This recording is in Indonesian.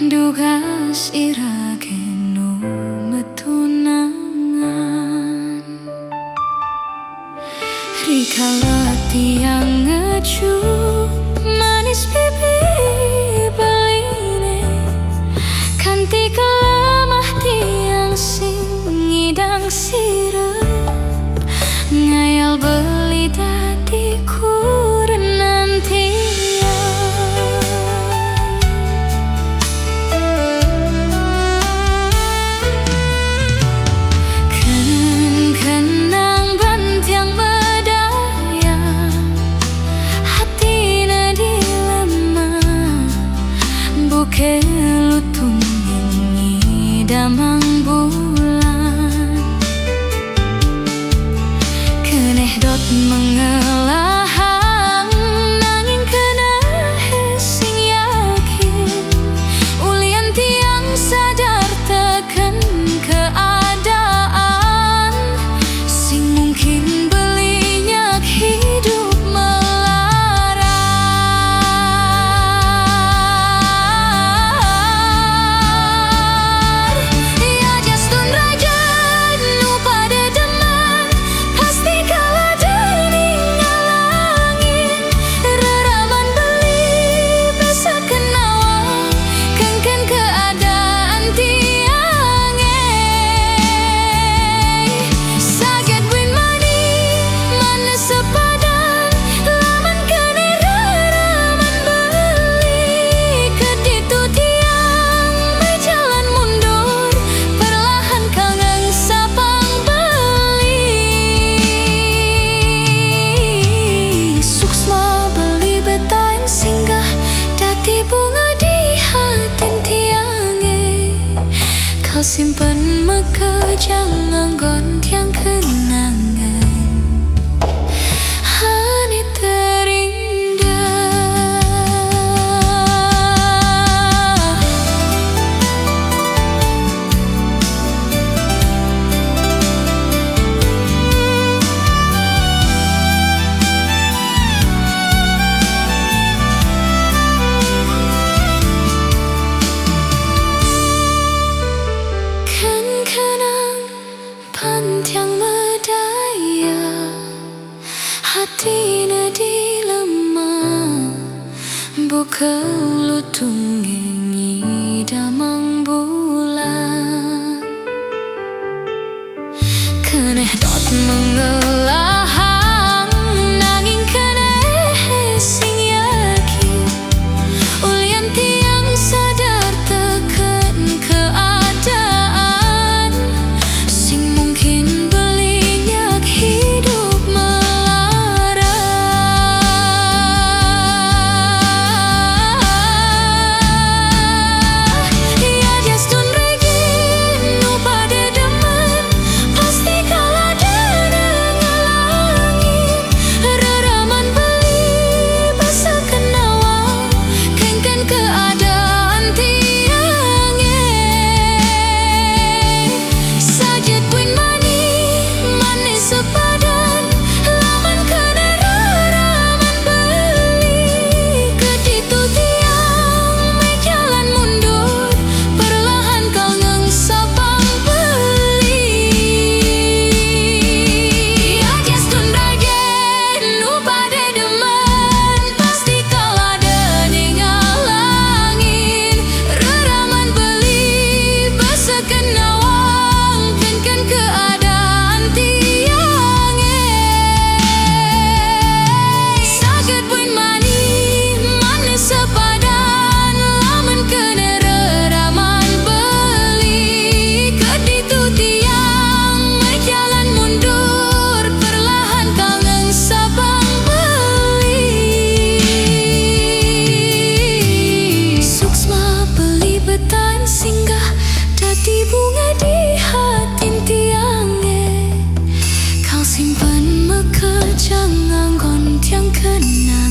Dugas irageno metunangan Rikala tiang ngecup manis pipi beline Kanti kelamah tiang sing ngidang sirep Ngayal beli dadi kurenan tiang Kelutung ini damang bulan Keneh dot mengelahang nanging kena sing yakin Ulian tiang sadar tekan keadaan Sing mungkin belinya hidup Kau simpen mekejang nganggon tiang kenangan Hani terindah Pantiang medaya Hatina dilema Buka lutung ngenyi damang bulan Keneh dot mengelahang nanging keneh sing yakin Ulian tiang sadar tekan keadaan Sing mungkin belinya hidup melara Ya jestun regin nu pada demen Pasti kalah dan ngalangin Reraman beli basa kenawang Kengken keadaan tiangnya Sajat win mani manis sepadan Laman kena reraman beli Keditu tiang me jalan mundur Perlahan kau ngengsapang beli Ya jestun ragen nu pada demen Pasti kalah dan ngalangin Reraman beli basa kenawang Kengken keadaan tiangnya Saged win mani manis sepadan Laman kena reraman beli Keditu tiang me jalan mundur Perlahan kau ngengsapang beli Suksma beli betan singgah Dadi bunga di hatin tiangnya Kau simpan mekejang nganggon tiang kenang